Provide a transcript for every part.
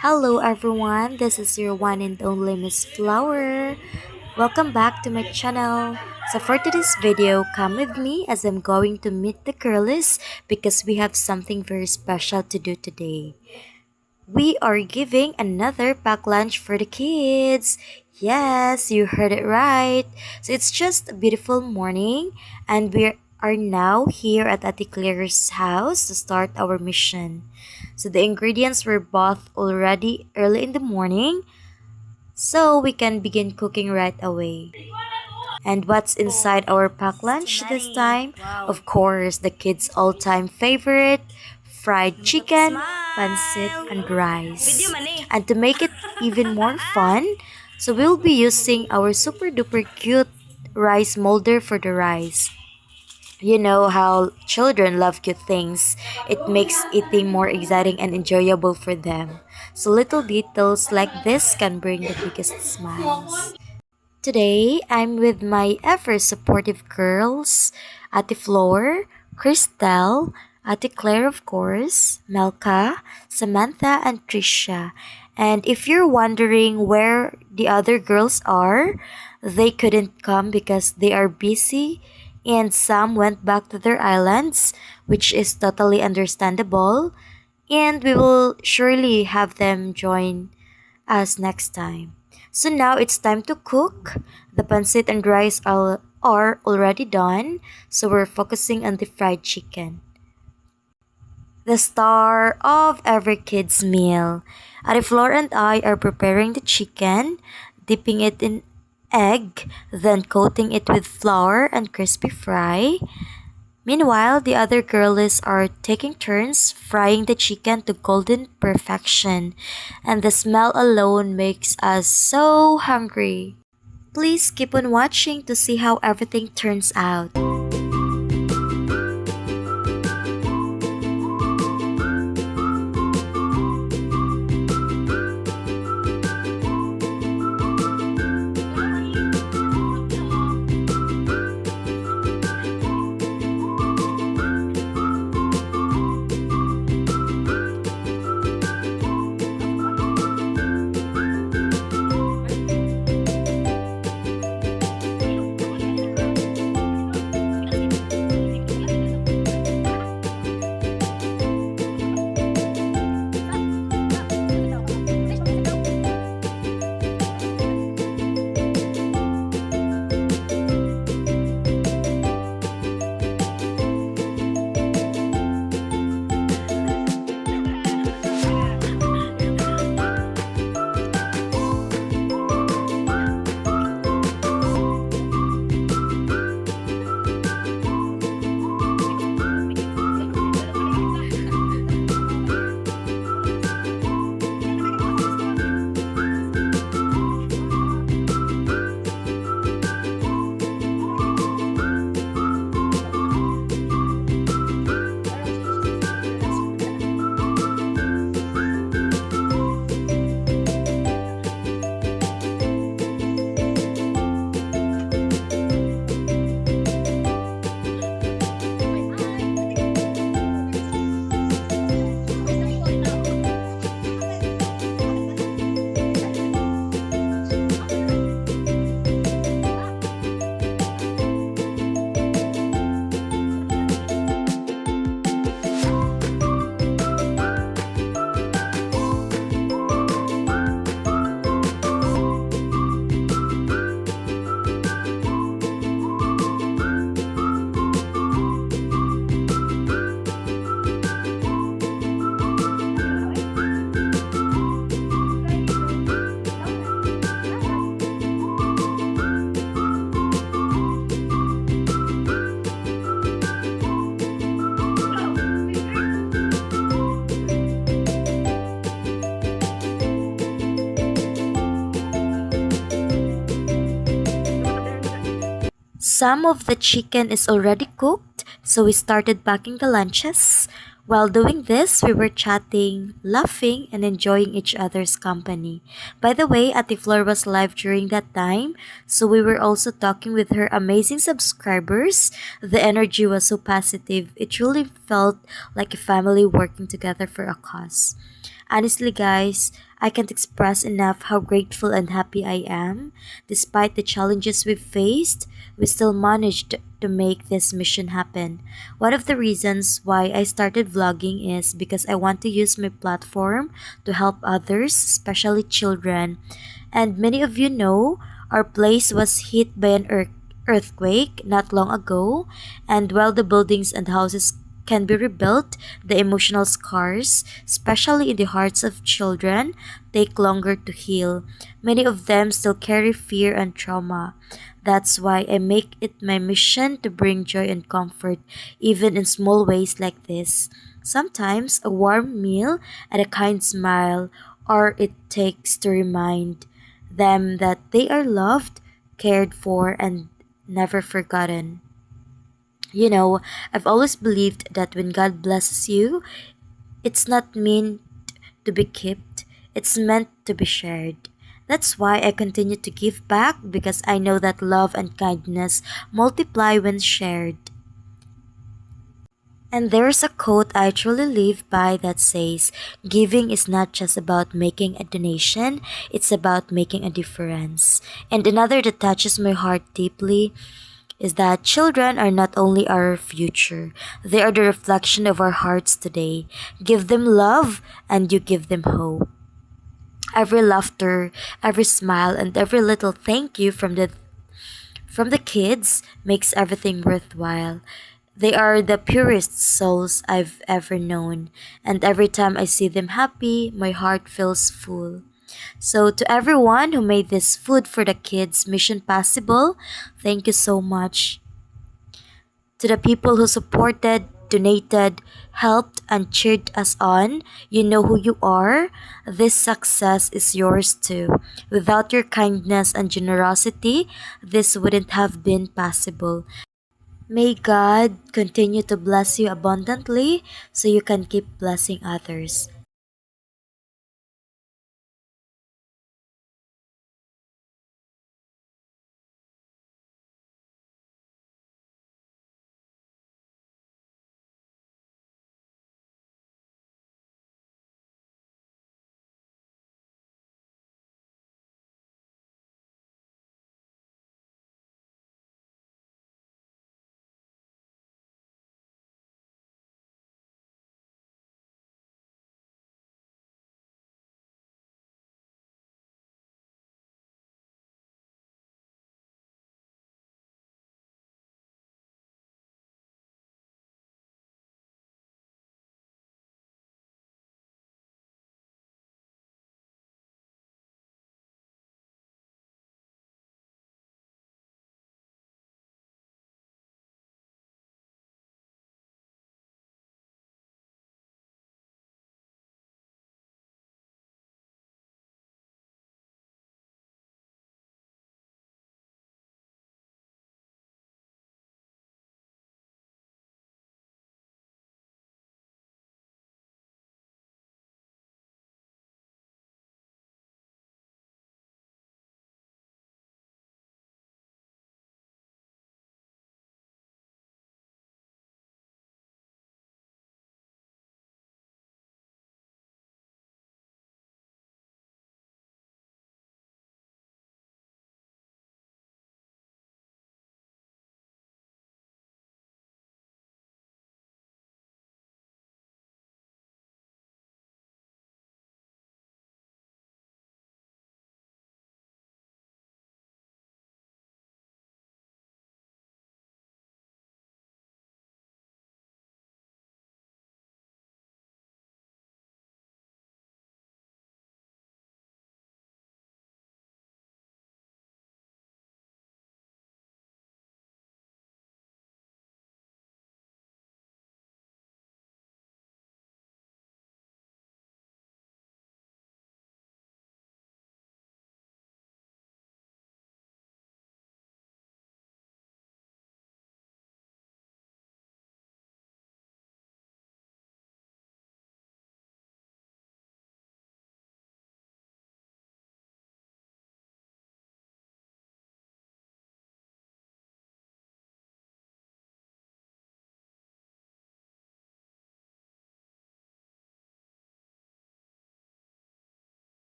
Hello everyone, this is your one and only Miss Flower. Welcome back to my channel. So for today's video, come with me as I'm going to meet the girlies because we have something very special to do today. We are giving another pack lunch for the kids. Yes, you heard it right. So it's just a beautiful morning and we are now here at Ate Claire's house to start our mission. So the ingredients were bought already early in the morning so we can begin cooking right away. And what's inside our pack lunch this time? Of course, the kids' all-time favorite, fried chicken, pancit, and rice. And to make it even more fun, so we'll be using our super duper cute rice molder for the rice. You know how children love cute things. It makes eating more exciting and enjoyable for them. So little details like this can bring the biggest smiles. Today, I'm with my ever supportive girls, Ate Flor, Christelle, Ate Claire of course, Melka, Samantha, and Trisha. And if you're wondering where the other girls are, they couldn't come because they are busy and some went back to their islands, which is totally understandable. And we will surely have them join us next time. So now it's time to cook. The pancit and rice are already done, so we're focusing on the fried chicken. The star of every kid's meal. Ariflor and I are preparing the chicken, dipping it in egg, then coating it with flour and crispy fry. Meanwhile, the other girlies are taking turns frying the chicken to golden perfection, and the smell alone makes us so hungry. Please keep on watching to see how everything turns out. Some of the chicken is already cooked, so we started packing the lunches. While doing this, we were chatting, laughing, and enjoying each other's company. By the way, Ate Flor was live during that time, so we were also talking with her amazing subscribers. The energy was so positive. It truly felt like a family working together for a cause. Honestly, guys, I can't express enough how grateful and happy I am. Despite the challenges we've faced, we still managed to make this mission happen. One of the reasons why I started vlogging is because I want to use my platform to help others, especially children. And many of you know our place was hit by an earthquake not long ago, and while the buildings and houses can be rebuilt, the emotional scars, especially in the hearts of children, take longer to heal. Many of them still carry fear and trauma. That's why I make it my mission to bring joy and comfort, even in small ways like this. Sometimes a warm meal and a kind smile are it takes to remind them that they are loved, cared for, and never forgotten. You know, I've always believed that when God blesses you, it's not meant to be kept, it's meant to be shared. That's why I continue to give back because I know that love and kindness multiply when shared. And there's a quote I truly live by that says, giving is not just about making a donation, it's about making a difference. And another that touches my heart deeply is that children are not only our future, they are the reflection of our hearts today. Give them love and you give them hope. Every laughter, every smile, and every little thank you from the kids makes everything worthwhile. They are the purest souls I've ever known, and every time I see them happy, my heart feels full. So, to everyone who made this Food for the Kids mission possible, thank you so much. To the people who supported, donated, helped, and cheered us on, you know who you are. This success is yours too. Without your kindness and generosity, this wouldn't have been possible. May God continue to bless you abundantly so you can keep blessing others.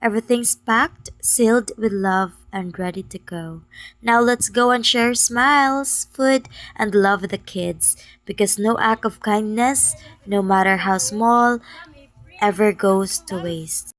Everything's packed, sealed with love, and ready to go. Now let's go and share smiles, food, and love with the kids because no act of kindness, no matter how small, ever goes to waste.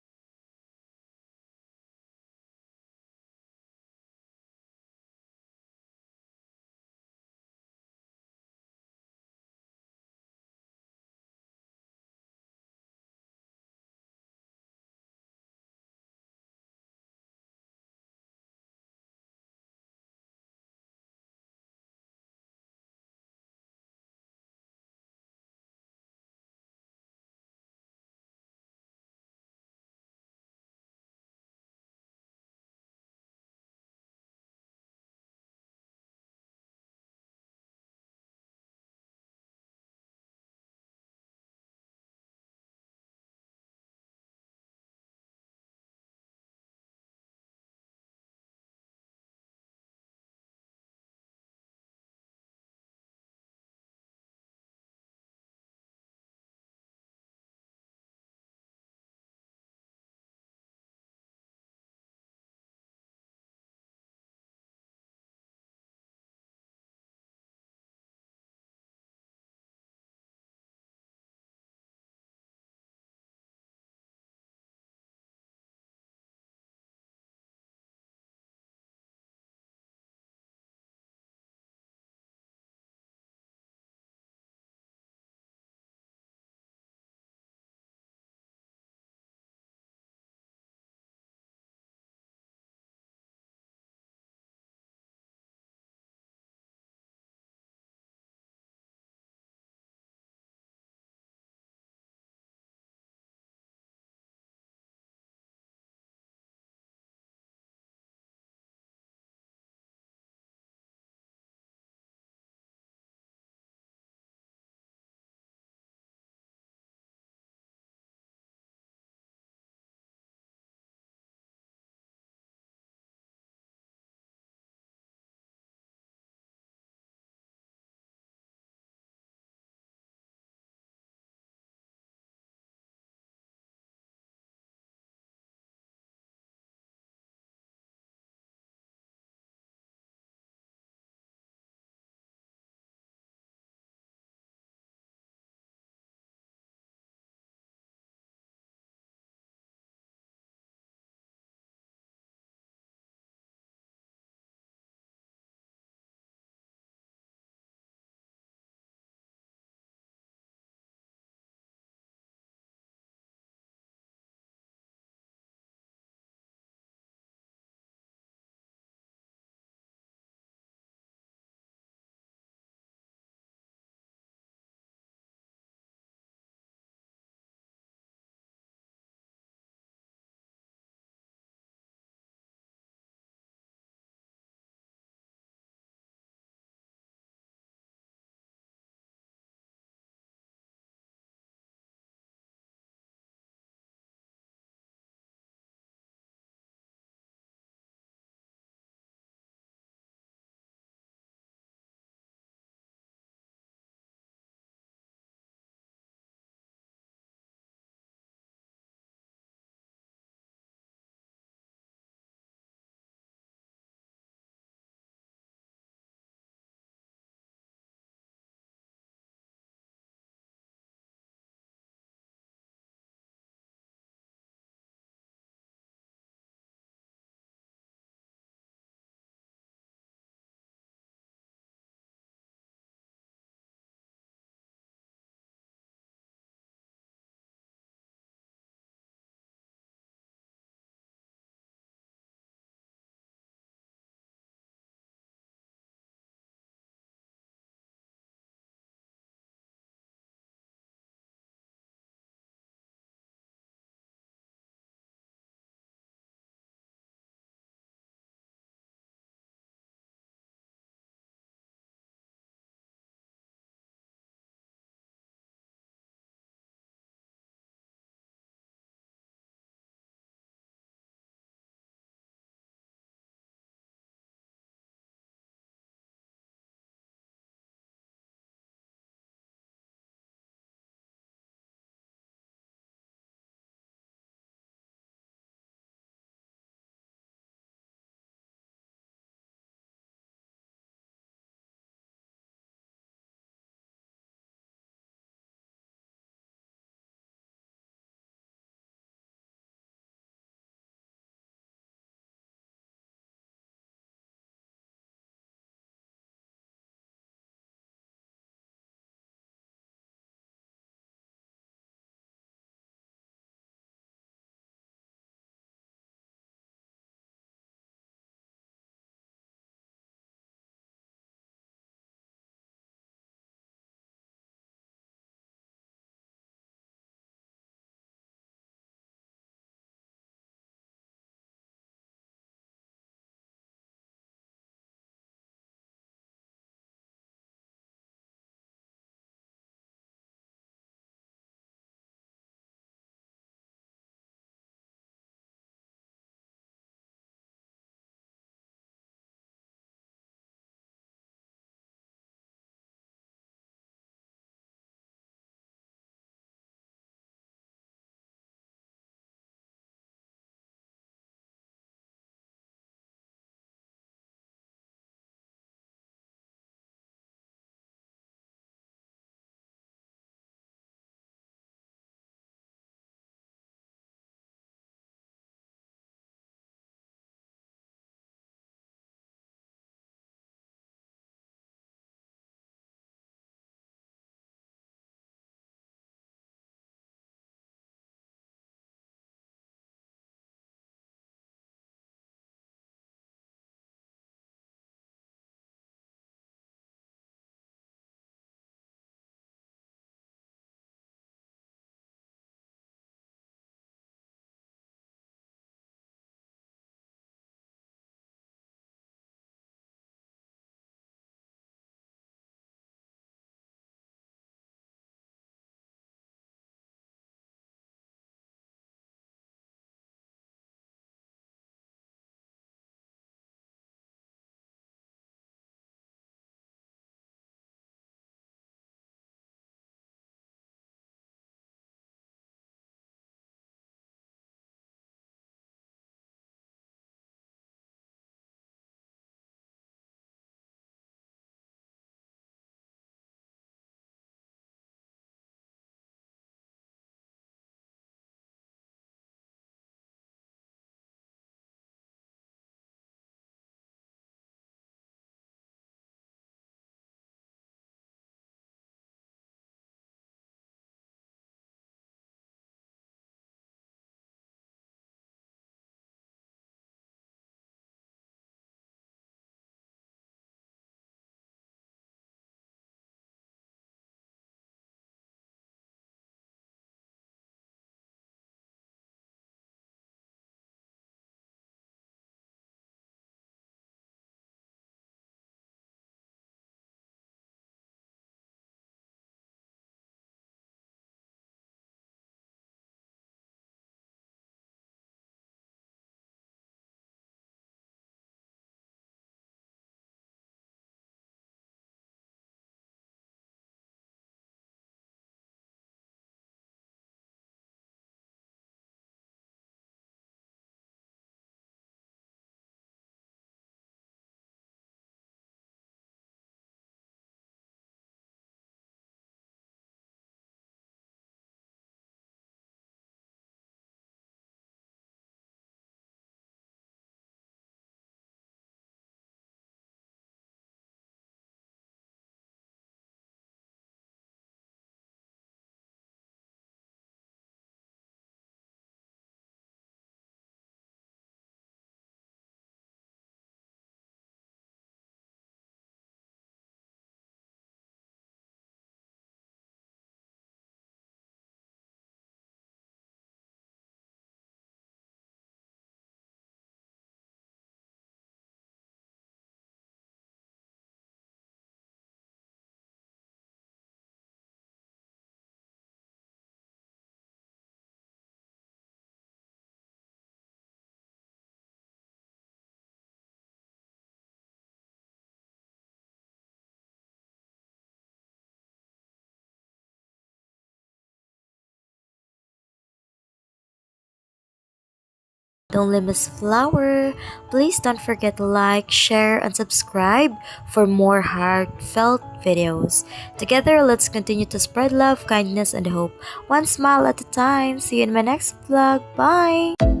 Don't Miss Flower. Please don't forget to like, share, and subscribe for more heartfelt videos. Together, let's continue to spread love, kindness, and hope. One smile at a time. See you in my next vlog. Bye!